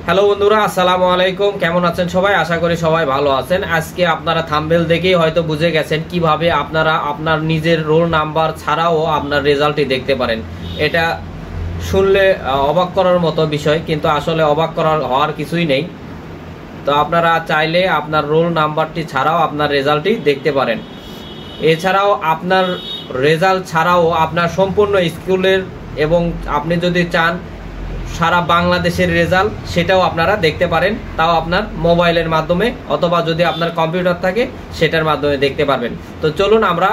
Hello বন্ধুরা, আসসালামু আলাইকুম। কেমন আছেন সবাই? আশা করি সবাই ভালো আছেন। আজকে আপনারা থাম্বনেল দেখেই হয়তো বুঝে গেছেন কিভাবে আপনারা আপনার নিজের রোল নাম্বার ছাড়াও আপনার রেজাল্টটি দেখতে পারেন। এটা শুনলে অবাক করার মতো বিষয়, কিন্তু আসলে অবাক হওয়ার কিছুই নেই। তো আপনারা চাইলে আপনার রোল নাম্বারটি ছাড়াও আপনার রেজাল্টটি দেখতে পারেন। এছাড়াও আপনার রেজাল্ট ছাড়াও আপনার সম্পূর্ণ স্কুলের এবং আপনি যদি চান সারা বাংলাদেশের রেজাল্ট সেটাও আপনারা দেখতে পারেন, তাও আপনার মোবাইলের মাধ্যমে, অথবা যদি আপনার কম্পিউটার থাকে সেটার মাধ্যমে দেখতে পারবেন। তো চলুন আমরা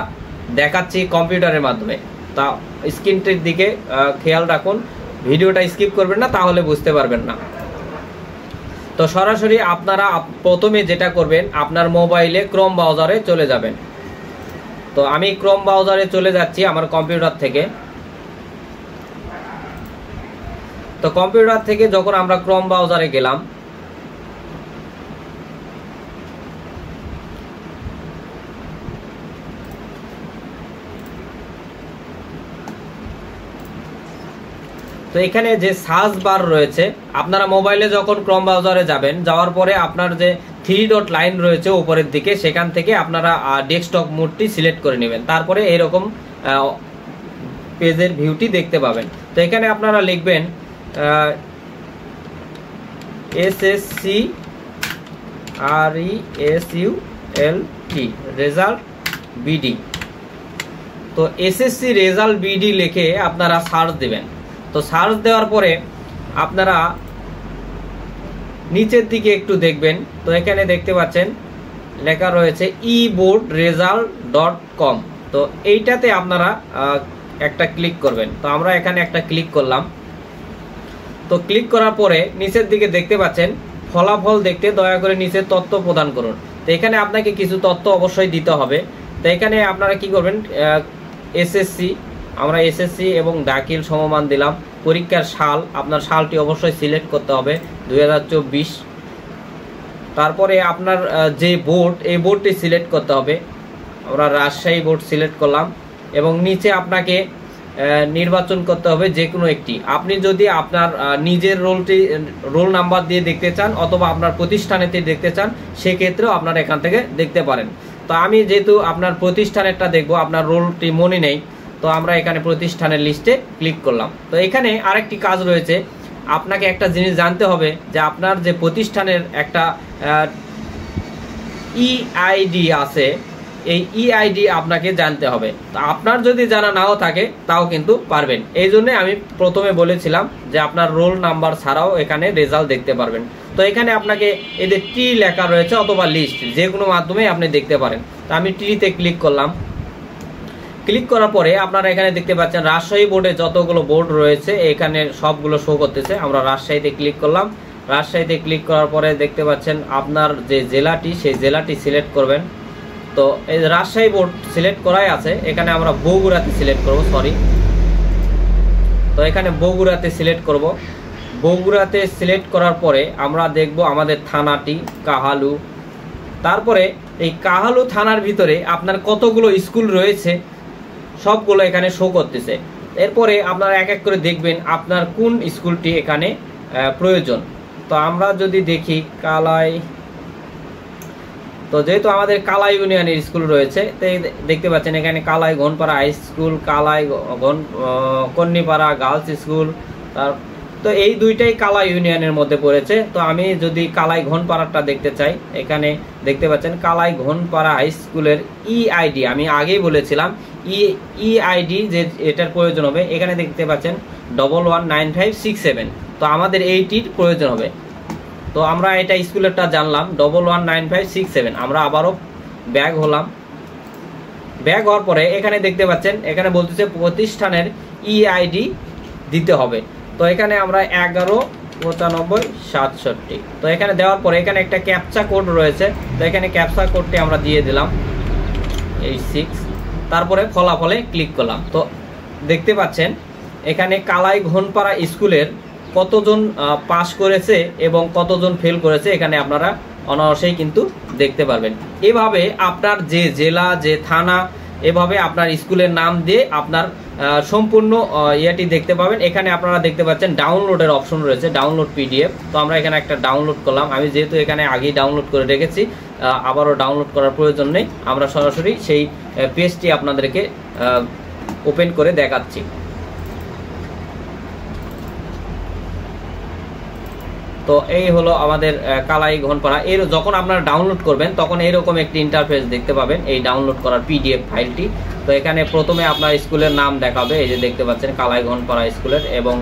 দেখাচ্ছি কম্পিউটারের মাধ্যমে। তা স্ক্রিনটির দিকে খেয়াল রাখুন, ভিডিওটা স্কিপ করবেন না, তাহলে বুঝতে পারবেন না। তো সরাসরি আপনারা প্রথমে যেটা করবেন, আপনার মোবাইলে ক্রোম ব্রাউজারে চলে যাবেন। তো আমি ক্রোম ব্রাউজারে চলে যাচ্ছি আমার কম্পিউটার থেকে। তো কম্পিউটার থেকে যখন আমরা ক্রোম ব্রাউজারে গেলাম, তো এখানে যে সার্চ বার রয়েছে, আপনারা মোবাইলে যখন ক্রোম ব্রাউজারে যাবেন, যাওয়ার পরে আপনার যে 3 ডট লাইন রয়েছে উপরের দিকে, সেখান থেকে আপনারা ডেস্কটপ মোডটি সিলেক্ট করে নেবেন। তারপরে এরকম পেজের ভিউটি দেখতে পাবেন। তো এখানে আপনারা লিখবেন এসএসসি RESULT রেজাল্ট বিডি। তো এসএসসি রেজাল্ট বিডি লিখে আপনারা সার্চ দেবেন। তো সার্চ দেওয়ার পরে আপনারা নিচের দিকে একটু দেখবেন। তো এখানে দেখতে পাচ্ছেন লেখা রয়েছে eboardresult.com। তো এইটাতে আপনারা একটা ক্লিক করবেন। তো আমরা এখানে একটা ক্লিক করলাম। তো ক্লিক করার পরে নিচের দিকে দেখতে পাচ্ছেন ফলাফল দেখতে দয়া করে নিচে তথ্য প্রদান করুন। তো এখানে আপনাকে কিছু তথ্য অবশ্যই দিতে হবে। তো এখানে আপনারা কি করবেন, এসএসসি, আমরা এসএসসি এবং দাখিল সমমান দিলাম। পরীক্ষার সাল, আপনার সালটি অবশ্যই সিলেক্ট করতে হবে 2024। তারপরে আপনার যে বোর্ড, এই বোর্ডটি সিলেক্ট করতে হবে। আমরা রাজশাহী বোর্ড সিলেক্ট করলাম এবং নিচে আপনাকে নির্বাচন করতে হবে যে কোনো একটি। আপনি যদি আপনার নিজের রোল নাম্বার দিয়ে দেখতে চান অথবা আপনার প্রতিষ্ঠানেতে দেখতে চান, সেক্ষেত্রেও আপনারা এখান থেকে দেখতে পারেন। তো আমি যেহেতু আপনার প্রতিষ্ঠানেরটা দেখব, আপনার রোলটি মনে নেই, তো আমরা এখানে প্রতিষ্ঠানের লিস্টে ক্লিক করলাম। তো এখানে আরেকটি কাজ রয়েছে, আপনাকে একটা জিনিস জানতে হবে যে আপনার যে প্রতিষ্ঠানের একটা EID আছে, এই EID আপনাকে জানতে হবে। তো আপনার যদি জানা নাও থাকে তাও কিন্তু পারবেন। এই জন্য আমি প্রথমে বলেছিলাম যে আপনার রোল নাম্বার ছাড়াও এখানে রেজাল্ট দেখতে পারবেন। তো এখানে আপনাকে এদের টি লেখা রয়েছে অথবা লিস্ট, যে কোনো মাধ্যমে আপনি দেখতে পারেন। তো আমি টিতে ক্লিক করলাম। ক্লিক করার পরে আপনারা এখানে দেখতে পাচ্ছেন রাজশাহী বোর্ডে যতগুলো বোর্ড রয়েছে এখানে সবগুলো শো করতেছে। আমরা রাজশাহীতে ক্লিক করলাম। রাজশাহীতে ক্লিক করার পরে দেখতে পাচ্ছেন আপনার যে জেলাটি, সেই জেলাটি সিলেক্ট করবেন। তো এই রাজশাহী বোর্ড সিলেক্ট করাই আছে, এখানে আমরা বগুড়াতে সিলেক্ট করব, সরি। তো এখানে বগুড়াতে সিলেক্ট করব। বগুড়াতে সিলেক্ট করার পরে আমরা দেখব আমাদের থানাটি কাহালু। তারপরে এই কাহালু থানার ভিতরে আপনার কতগুলো স্কুল রয়েছে সবগুলো এখানে শো করতেছে। এরপরে আপনারা এক এক করে দেখবেন আপনার কোন স্কুলটি এখানে প্রয়োজন। তো আমরা যদি দেখি কালাই, তো যেহেতু আমাদের কালাই ইউনিয়নের স্কুল রয়েছে, তো দেখতে পাচ্ছেন এখানে কালাই ঘনপাড়া হাই স্কুল, কালাই কন্নিপাড়া গার্লস স্কুল, তো এই দুইটাই কালাই ইউনিয়নের মধ্যে পড়েছে। তো আমি যদি কালাই ঘনপাড়াটা দেখতে চাই, এখানে দেখতে পাচ্ছেন কালাই ঘনপাড়া হাই স্কুলের EID, আমি আগেই বলেছিলাম EID যে এটার প্রয়োজন হবে। এখানে দেখতে পাচ্ছেন 119567। তো আমাদের এইটির প্রয়োজন হবে। তো আমরা এটা স্কুলেরটা জানলাম 119567। আমরা আবারও ব্যাগ হলাম। ব্যাগ হওয়ার পরে এখানে দেখতে পাচ্ছেন এখানে বলতেছে প্রতিষ্ঠানের EID দিতে হবে। তো এখানে আমরা 119567। তো এখানে দেওয়ার পরে এখানে একটা ক্যাপচা কোড রয়েছে। তো এখানে ক্যাপচা কোডটি আমরা দিয়ে দিলাম 86। তারপরে ফলাফলে ক্লিক করলাম। তো দেখতে পাচ্ছেন এখানে কালাই ঘনপাড়া স্কুলের কতজন পাস করেছে এবং কতজন ফেল করেছে এখানে আপনারা অনায়াসেই কিন্তু দেখতে পারবেন। এভাবে আপনার যে জেলা, যে থানা এভাবে আপনার স্কুলের নাম দিয়ে আপনার সম্পূর্ণ ইয়েটি দেখতে পাবেন। এখানে আপনারা দেখতে পাচ্ছেন ডাউনলোডের অপশন রয়েছে, ডাউনলোড পিডিএফ। তো আমরা এখানে একটা ডাউনলোড করলাম, আমি যেহেতু এখানে আগেই ডাউনলোড করে রেখেছি আবারও ডাউনলোড করার প্রয়োজন নেই। আমরা সরাসরি সেই পেজটি আপনাদেরকে ওপেন করে দেখাচ্ছি। তো এই হলো আমাদের কালাই ঘনপাড়া। এর যখন আপনারা ডাউনলোড করবেন তখন এরকম একটি ইন্টারফেস দেখতে পাবেন, এই ডাউনলোড করার পিডিএফ ফাইলটি। তো এখানে প্রথমে আপনার স্কুলের নাম দেখাবে, এই যে দেখতে পাচ্ছেন কালাই ঘনপাড়া স্কুলের, এবং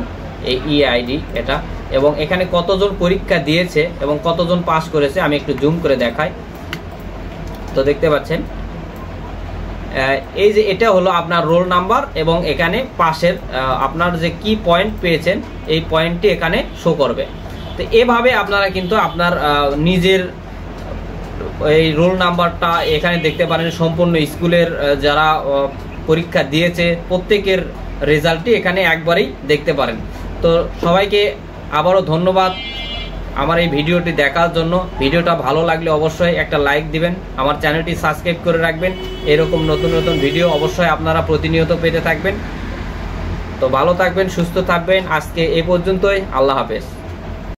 এই ইআইডি এটা, এবং এখানে কতজন পরীক্ষা দিয়েছে এবং কতজন পাস করেছে আমি একটু জুম করে দেখাই। তো দেখতে পাচ্ছেন এই যে এটা হলো আপনার রোল নাম্বার, এবং এখানে পাশের আপনার যে কি পয়েন্ট পেয়েছেন এই পয়েন্টটি এখানে শো করবে। তো এভাবে আপনারা কিন্তু আপনার নিজের এই রোল নাম্বারটা এখানে দেখতে পারেন। সম্পূর্ণ স্কুলের যারা পরীক্ষা দিয়েছে প্রত্যেকের রেজাল্টটি এখানে একবারেই দেখতে পারেন। তো সবাইকে আবারও ধন্যবাদ আমার এই ভিডিওটি দেখার জন্য। ভিডিওটা ভালো লাগলে অবশ্যই একটা লাইক দিবেন, আমার চ্যানেলটি সাবস্ক্রাইব করে রাখবেন। এরকম নতুন নতুন ভিডিও অবশ্যই আপনারা প্রতিনিয়ত পেতে থাকবেন। তো ভালো থাকবেন, সুস্থ থাকবেন। আজকে এ পর্যন্তই, আল্লাহ হাফেজ।